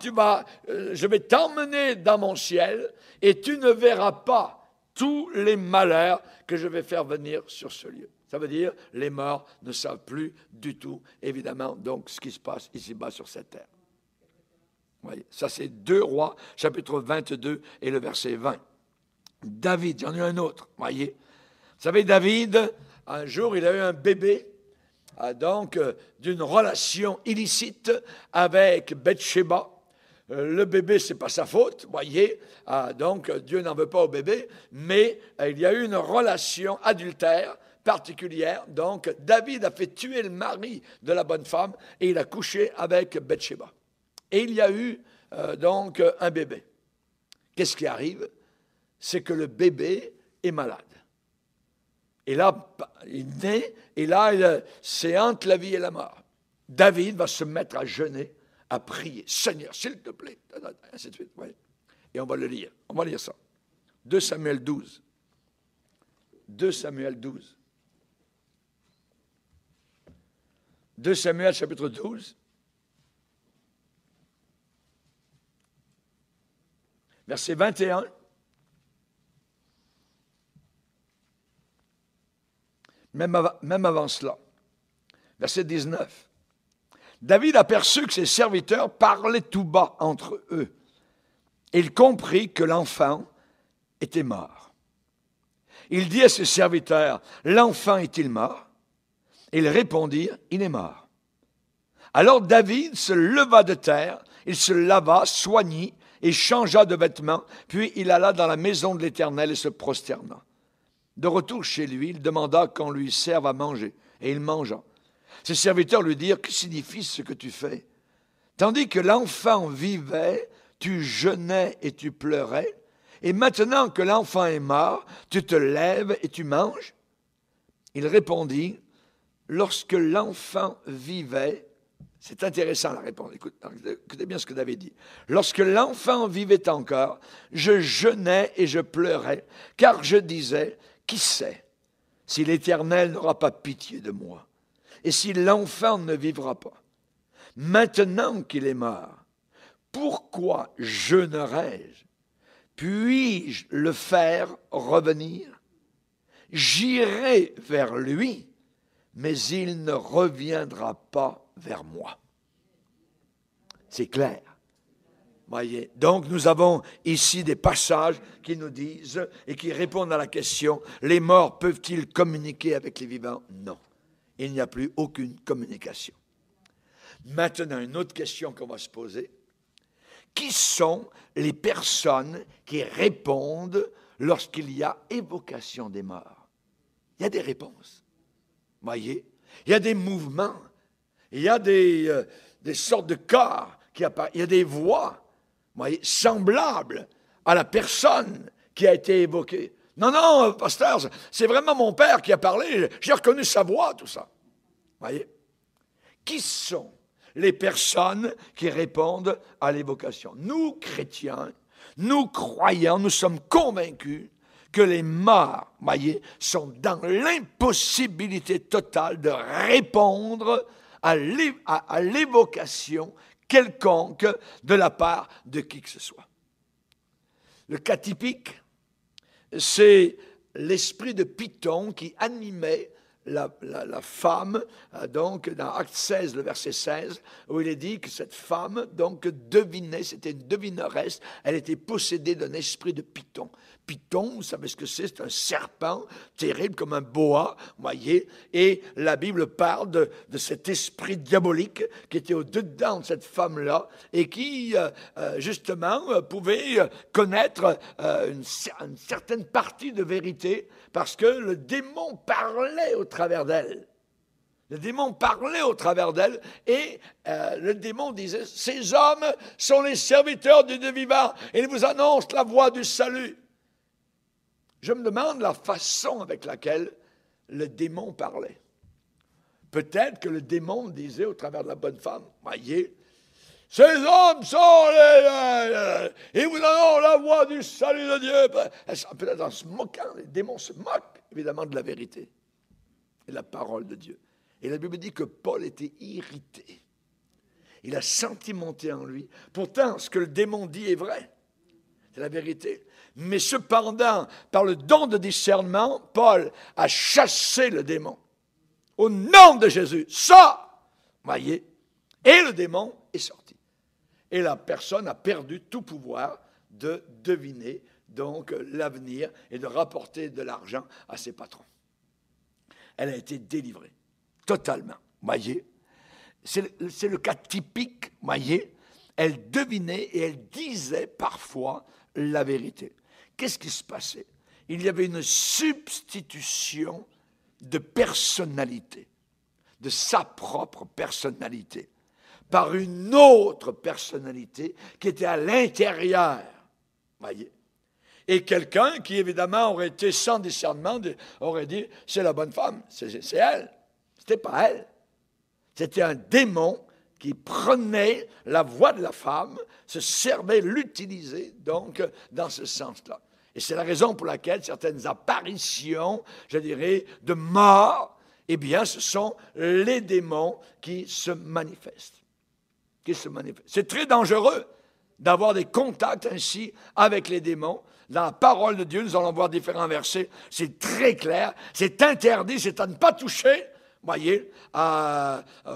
je vais t'emmener dans mon ciel et tu ne verras pas tous les malheurs que je vais faire venir sur ce lieu. Ça veut dire, les morts ne savent plus du tout, évidemment, donc, ce qui se passe ici-bas sur cette terre. Voyez, ça, c'est 2 Rois, chapitre 22 et le verset 20. David, j'en ai un autre, voyez. Vous savez, David, un jour, il a eu un bébé, donc, d'une relation illicite avec Bathsheba. Le bébé, ce n'est pas sa faute, voyez, donc Dieu n'en veut pas au bébé, mais il y a eu une relation adultère particulière, donc David a fait tuer le mari de la bonne femme et il a couché avec Bathsheba. Et il y a eu donc un bébé. Qu'est-ce qui arrive? C'est que le bébé est malade. Et là, il naît, et là, c'est entre la vie et la mort. David va se mettre à jeûner, à prier. Seigneur, s'il te plaît. Ainsi de suite. Ouais. Et on va le lire. On va lire ça. 2 Samuel 12. 2 Samuel 12. 2 Samuel chapitre 12. verset 21. Même avant cela, verset 19. David aperçut que ses serviteurs parlaient tout bas entre eux. Il comprit que l'enfant était mort. Il dit à ses serviteurs, « L'enfant est-il mort ?» Ils répondirent, « Il est mort. » Alors David se leva de terre, il se lava, soignit et changea de vêtements, puis il alla dans la maison de l'Éternel et se prosterna. De retour chez lui, il demanda qu'on lui serve à manger, et il mangea. Ses serviteurs lui dirent, « Que signifie ce que tu fais? Tandis que l'enfant vivait, tu jeûnais et tu pleurais, et maintenant que l'enfant est mort, tu te lèves et tu manges? » Il répondit, « Lorsque l'enfant vivait, » c'est intéressant la réponse, écoutez bien ce que David dit. « Lorsque l'enfant vivait encore, je jeûnais et je pleurais, car je disais, qui sait si l'Éternel n'aura pas pitié de moi, et si l'enfant ne vivra pas? Maintenant qu'il est mort, pourquoi jeûnerais-je? Puis-je le faire revenir? J'irai vers lui, mais il ne reviendra pas vers moi. » C'est clair. Voyez. Donc nous avons ici des passages qui nous disent et qui répondent à la question, les morts peuvent-ils communiquer avec les vivants? Non. Il n'y a plus aucune communication. Maintenant, une autre question qu'on va se poser. Qui sont les personnes qui répondent lorsqu'il y a évocation des morts? Il y a des réponses. Voyez, il y a des mouvements, il y a des sortes de corps qui apparaissent, il y a des voix, voyez, semblables à la personne qui a été évoquée. Non, non, pasteur, c'est vraiment mon père qui a parlé, j'ai reconnu sa voix, tout ça. Voyez, qui sont les personnes qui répondent à l'évocation? Nous, chrétiens, nous croyants, nous sommes convaincus que les morts, voyez, sont dans l'impossibilité totale de répondre à l'évocation quelconque de la part de qui que ce soit. Le cas typique, c'est l'esprit de Python qui animait la femme, donc dans Acte 16, le verset 16, où il est dit que cette femme, donc, devinait, c'était une devineresse, elle était possédée d'un esprit de Python. Python, vous savez ce que c'est un serpent terrible comme un boa, voyez, et la Bible parle de cet esprit diabolique qui était au-dedans de cette femme-là et qui, justement, pouvait connaître une certaine partie de vérité parce que le démon parlait au travers d'elle. Le démon parlait au travers d'elle et le démon disait, « Ces hommes sont les serviteurs du Dieu vivant et ils vous annoncent la voie du salut. » Je me demande la façon avec laquelle le démon parlait. Peut-être que le démon disait au travers de la bonne femme, « Voyez, ces hommes sont ils vous annoncent la voie du salut de Dieu. » Peut-être en se moquant, les démons se moquent évidemment de la vérité et de la parole de Dieu. Et la Bible dit que Paul était irrité. Il a senti monter en lui. Pourtant, ce que le démon dit est vrai. C'est la vérité. Mais cependant, par le don de discernement, Paul a chassé le démon. Au nom de Jésus. Ça, voyez, et le démon est sorti. Et la personne a perdu tout pouvoir de deviner donc l'avenir et de rapporter de l'argent à ses patrons. Elle a été délivrée, totalement, voyez. C'est le cas typique, voyez. Elle devinait et elle disait parfois la vérité. Qu'est-ce qui se passait? Il y avait une substitution de personnalité, de sa propre personnalité, par une autre personnalité qui était à l'intérieur, voyez. Et quelqu'un qui, évidemment, aurait été sans discernement, aurait dit, c'est la bonne femme, c'est elle. C'était pas elle. C'était un démon qui prenait la voix de la femme, se servait, l'utilisait, donc, dans ce sens-là. Et c'est la raison pour laquelle certaines apparitions, je dirais, de mort, eh bien, ce sont les démons qui se manifestent. C'est très dangereux d'avoir des contacts ainsi avec les démons. Dans la parole de Dieu, nous allons voir différents versets. C'est très clair. C'est interdit, c'est à ne pas toucher. Voyez,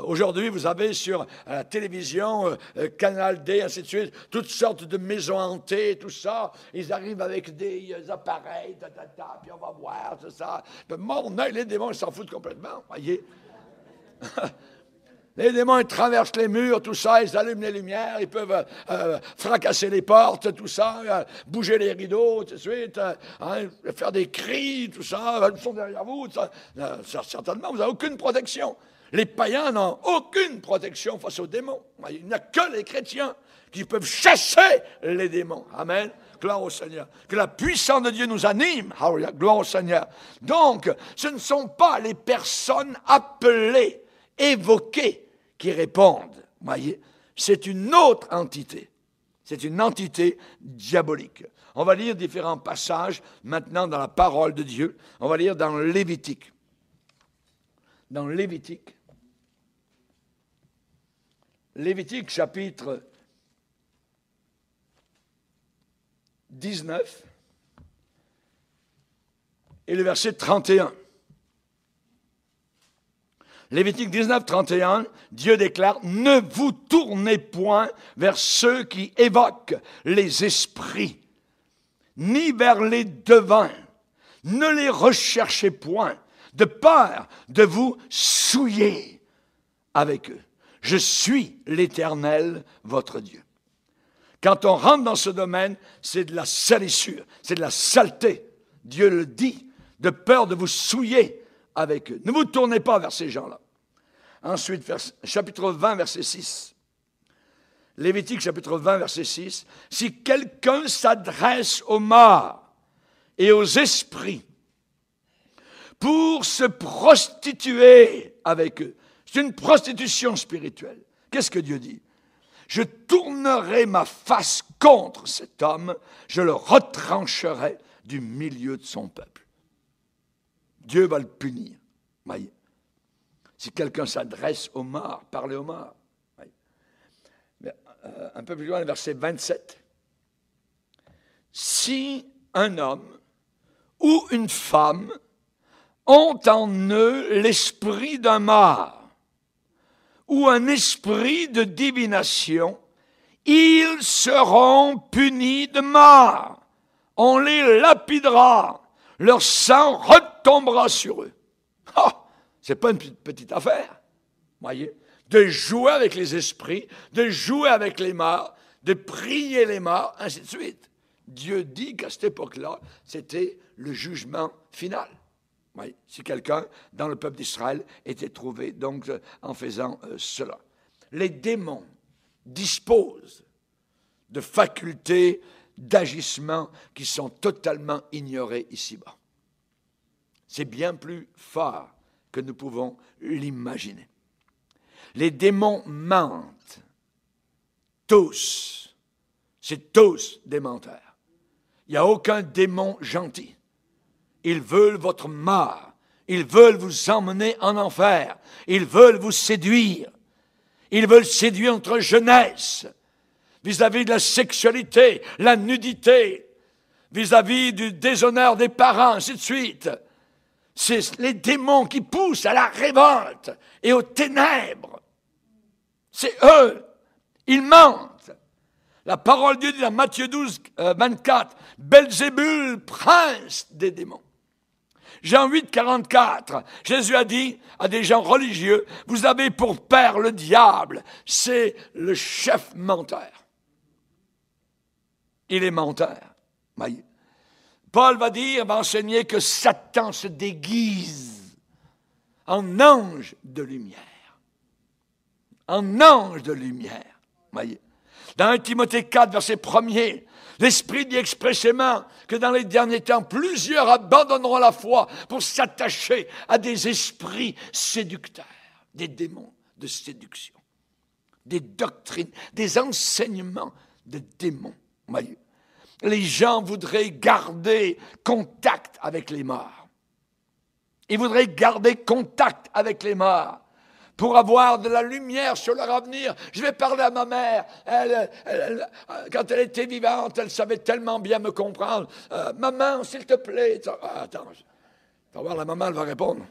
aujourd'hui, vous avez sur la télévision, Canal D, ainsi de suite, toutes sortes de maisons hantées, tout ça. Ils arrivent avec des appareils, puis on va voir, tout ça. Mon œil, les démons, ils s'en foutent complètement, voyez. Les démons, ils traversent les murs, tout ça, ils allument les lumières, ils peuvent fracasser les portes, tout ça, bouger les rideaux, tout de suite, faire des cris, tout ça, ils sont derrière vous, tout ça. Certainement, vous n'avez aucune protection. Les païens n'ont aucune protection face aux démons. Il n'y a que les chrétiens qui peuvent chasser les démons. Amen. Gloire au Seigneur. Que la puissance de Dieu nous anime. Hallelujah. Gloire au Seigneur. Donc, ce ne sont pas les personnes appelées, évoquées, qui répondent. Voyez, c'est une autre entité. C'est une entité diabolique. On va lire différents passages maintenant dans la parole de Dieu. On va lire dans Lévitique. Dans Lévitique. Lévitique chapitre 19 et le verset 31. Lévitique 19, 31, Dieu déclare « Ne vous tournez point vers ceux qui évoquent les esprits, ni vers les devins. Ne les recherchez point, de peur de vous souiller avec eux. Je suis l'Éternel, votre Dieu. » Quand on rentre dans ce domaine, c'est de la salissure, c'est de la saleté. Dieu le dit, de peur de vous souiller avec eux. Ne vous tournez pas vers ces gens-là. Ensuite, chapitre 20, verset 6. Lévitique, chapitre 20, verset 6. Si quelqu'un s'adresse aux morts et aux esprits pour se prostituer avec eux, c'est une prostitution spirituelle. Qu'est-ce que Dieu dit? Je tournerai ma face contre cet homme, je le retrancherai du milieu de son peuple. Dieu va le punir. Voyez. Si quelqu'un s'adresse aux morts, parlez aux morts. Voyez. Un peu plus loin, le verset 27. Si un homme ou une femme ont en eux l'esprit d'un mort ou un esprit de divination, ils seront punis de mort. On les lapidera. Leur sang retombera sur eux. Oh, c'est pas une petite affaire, voyez, de jouer avec les esprits, de jouer avec les morts, de prier les morts, ainsi de suite. Dieu dit qu'à cette époque-là, c'était le jugement final. Oui, si quelqu'un dans le peuple d'Israël était trouvé donc en faisant cela. Les démons disposent de facultés d'agissement qui sont totalement ignorées ici-bas. C'est bien plus fort que nous pouvons l'imaginer. Les démons mentent. Tous. C'est tous des menteurs. Il n'y a aucun démon gentil. Ils veulent votre mort. Ils veulent vous emmener en enfer. Ils veulent vous séduire. Ils veulent séduire notre jeunesse vis-à-vis de la sexualité, la nudité, vis-à-vis du déshonneur des parents, ainsi de suite. C'est les démons qui poussent à la révolte et aux ténèbres. C'est eux. Ils mentent. La parole de Dieu dit dans Matthieu 12, 24, « Belzébul, prince des démons ». Jean 8, 44, Jésus a dit à des gens religieux, « Vous avez pour père le diable, c'est le chef menteur. » Il est menteur. Paul va enseigner que Satan se déguise en ange de lumière. En ange de lumière. Voyez. Dans 1 Timothée 4, verset 1er, l'Esprit dit expressément que dans les derniers temps, plusieurs abandonneront la foi pour s'attacher à des esprits séducteurs, des démons de séduction, des doctrines, des enseignements de démons. Voyez. Les gens voudraient garder contact avec les morts. Ils voudraient garder contact avec les morts pour avoir de la lumière sur leur avenir. Je vais parler à ma mère. Quand elle était vivante, elle savait tellement bien me comprendre. Maman, s'il te plaît. Attends, tu vas voir, la maman, elle va répondre.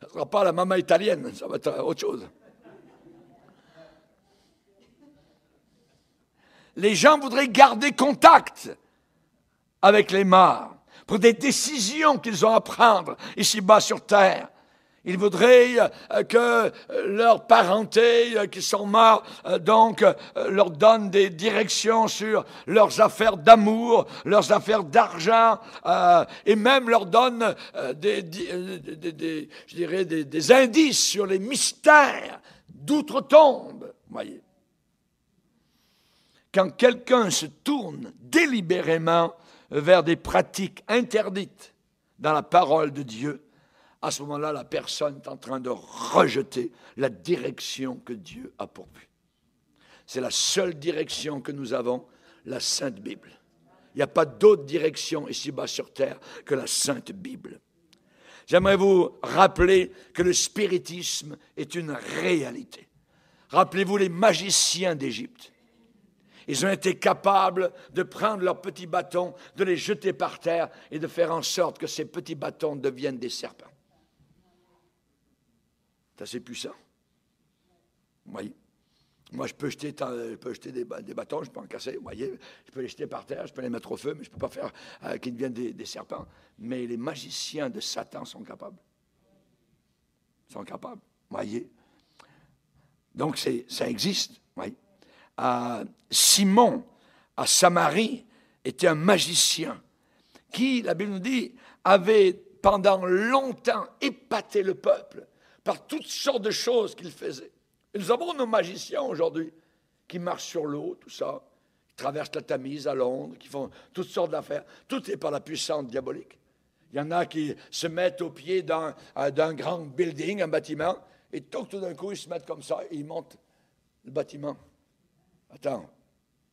Ce ne sera pas la maman italienne, ça va être autre chose. Les gens voudraient garder contact avec les morts pour des décisions qu'ils ont à prendre ici-bas sur terre. Ils voudraient que leurs parentés qui sont morts leur donnent des directions sur leurs affaires d'amour, leurs affaires d'argent, et même leur donnent des indices sur les mystères d'outre-tombe. Voyez. Quand quelqu'un se tourne délibérément vers des pratiques interdites dans la parole de Dieu, à ce moment-là, la personne est en train de rejeter la direction que Dieu a pourvue. C'est la seule direction que nous avons, la Sainte Bible. Il n'y a pas d'autre direction ici-bas sur terre que la Sainte Bible. J'aimerais vous rappeler que le spiritisme est une réalité. Rappelez-vous les magiciens d'Égypte. Ils ont été capables de prendre leurs petits bâtons, de les jeter par terre et de faire en sorte que ces petits bâtons deviennent des serpents. C'est assez puissant. Oui. Moi, je peux jeter des bâtons, je peux en casser, vous voyez. Je peux les jeter par terre, je peux les mettre au feu, mais je ne peux pas faire qu'ils deviennent des serpents. Mais les magiciens de Satan sont capables. Ils sont capables, voyez. Donc, ça existe, oui. Simon, à Samarie, était un magicien qui, la Bible nous dit, avait pendant longtemps épaté le peuple par toutes sortes de choses qu'il faisait. Et nous avons nos magiciens aujourd'hui qui marchent sur l'eau, tout ça, qui traversent la Tamise à Londres, qui font toutes sortes d'affaires. Tout est par la puissance diabolique. Il y en a qui se mettent au pied d'un grand building, un bâtiment, et tout d'un coup, ils se mettent comme ça et ils montent le bâtiment. Attends,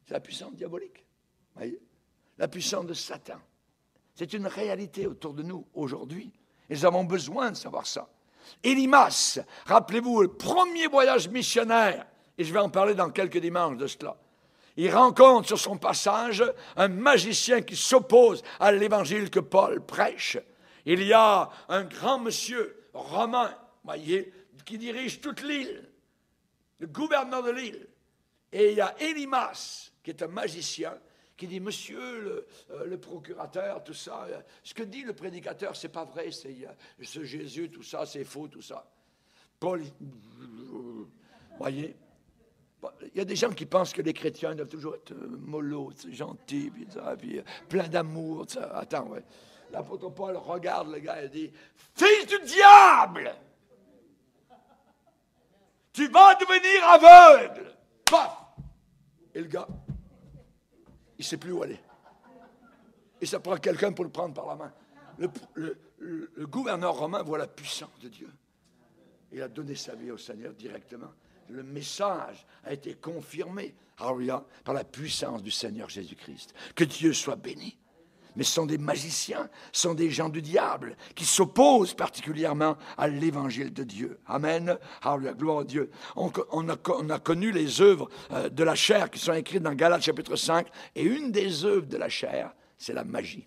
c'est la puissance diabolique. Voyez? La puissance de Satan. C'est une réalité autour de nous aujourd'hui. Et nous avons besoin de savoir ça. Élimas, rappelez-vous, le premier voyage missionnaire, et je vais en parler dans quelques dimanches de cela. Il rencontre sur son passage un magicien qui s'oppose à l'évangile que Paul prêche. Il y a un grand monsieur romain, voyez, qui dirige toute l'île, le gouverneur de l'île. Et il y a Élimas, qui est un magicien, qui dit, monsieur le procurateur, tout ça, ce que dit le prédicateur, c'est pas vrai, c'est ce Jésus, tout ça, c'est faux, tout ça. Paul, voyez, il y a des gens qui pensent que les chrétiens doivent toujours être mollo, gentils, puis plein d'amour. Attends, ouais. L'apôtre Paul regarde le gars et dit, fils du diable, tu vas devenir aveugle. Paf! Et le gars, il ne sait plus où aller. Et ça prend quelqu'un pour le prendre par la main. Le gouverneur romain voit la puissance de Dieu. Il a donné sa vie au Seigneur directement. Le message a été confirmé, alléluia, par la puissance du Seigneur Jésus-Christ. Que Dieu soit béni. Mais ce sont des magiciens, ce sont des gens du diable qui s'opposent particulièrement à l'évangile de Dieu. Amen. Alléluia, gloire à Dieu. On a connu les œuvres de la chair qui sont écrites dans Galates chapitre 5. Et une des œuvres de la chair, c'est la magie.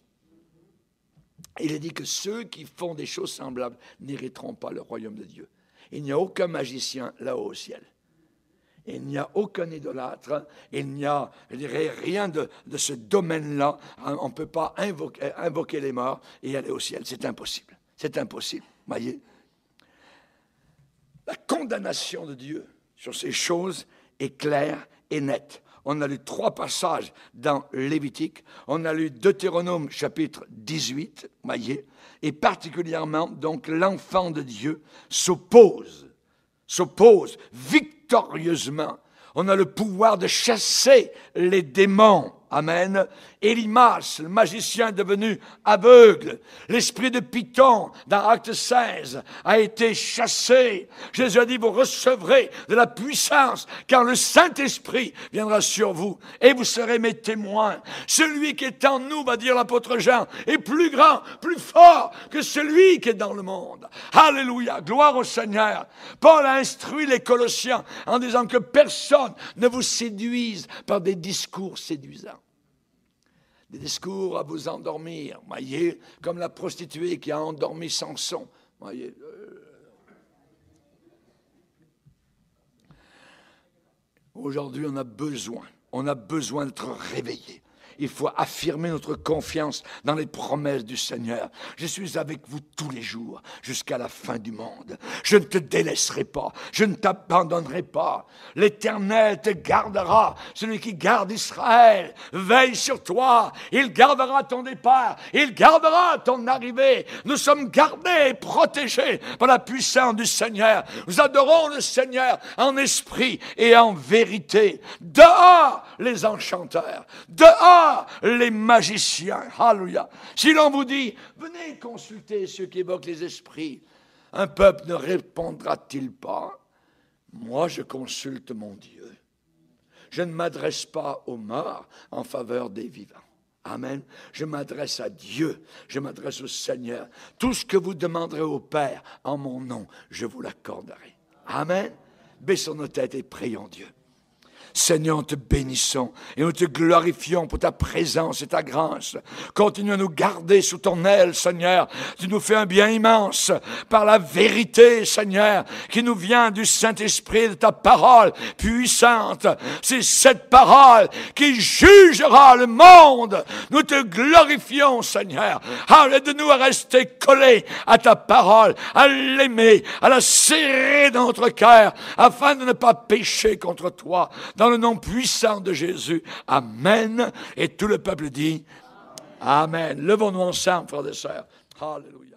Il est dit que ceux qui font des choses semblables n'hériteront pas le royaume de Dieu. Il n'y a aucun magicien là-haut au ciel. Il n'y a aucun idolâtre, il n'y a, je dirais, rien de ce domaine-là. On ne peut pas invoquer les morts et aller au ciel. C'est impossible. C'est impossible. Voyez? La condamnation de Dieu sur ces choses est claire et nette. On a lu 3 passages dans Lévitique. On a lu Deutéronome chapitre 18, voyez, et particulièrement, donc, l'enfant de Dieu s'oppose victorieusement. On a le pouvoir de chasser les démons. Amen. Élimas, le magicien, est devenu aveugle. L'esprit de Python, dans Acte 16, a été chassé. Jésus a dit, vous recevrez de la puissance, car le Saint-Esprit viendra sur vous, et vous serez mes témoins. Celui qui est en nous, va dire l'apôtre Jean, est plus grand, plus fort que celui qui est dans le monde. Alléluia, gloire au Seigneur. Paul a instruit les Colossiens en disant que personne ne vous séduise par des discours séduisants. Des discours à vous endormir, voyez, comme la prostituée qui a endormi Samson, voyez. Aujourd'hui, on a besoin d'être réveillé. Il faut affirmer notre confiance dans les promesses du Seigneur. Je suis avec vous tous les jours, jusqu'à la fin du monde. Je ne te délaisserai pas, je ne t'abandonnerai pas. L'Éternel te gardera. Celui qui garde Israël veille sur toi. Il gardera ton départ, il gardera ton arrivée. Nous sommes gardés, protégés par la puissance du Seigneur. Nous adorons le Seigneur en esprit et en vérité. Dehors les enchanteurs, dehors les magiciens. Alléluia. Si l'on vous dit, venez consulter ceux qui évoquent les esprits, un peuple ne répondra-t-il pas? Moi, je consulte mon Dieu. Je ne m'adresse pas aux morts en faveur des vivants. Amen. Je m'adresse à Dieu. Je m'adresse au Seigneur. Tout ce que vous demanderez au Père en mon nom, je vous l'accorderai. Amen. Baissons nos têtes et prions Dieu. Seigneur, nous te bénissons et nous te glorifions pour ta présence et ta grâce. Continue à nous garder sous ton aile, Seigneur. Tu nous fais un bien immense par la vérité, Seigneur, qui nous vient du Saint-Esprit, de ta parole puissante. C'est cette parole qui jugera le monde. Nous te glorifions, Seigneur. Aide-nous à rester collés à ta parole, à l'aimer, à la serrer dans notre cœur, afin de ne pas pécher contre toi. Dans le nom puissant de Jésus. Amen. Et tout le peuple dit Amen. Levons-nous ensemble, frères et sœurs. Alléluia.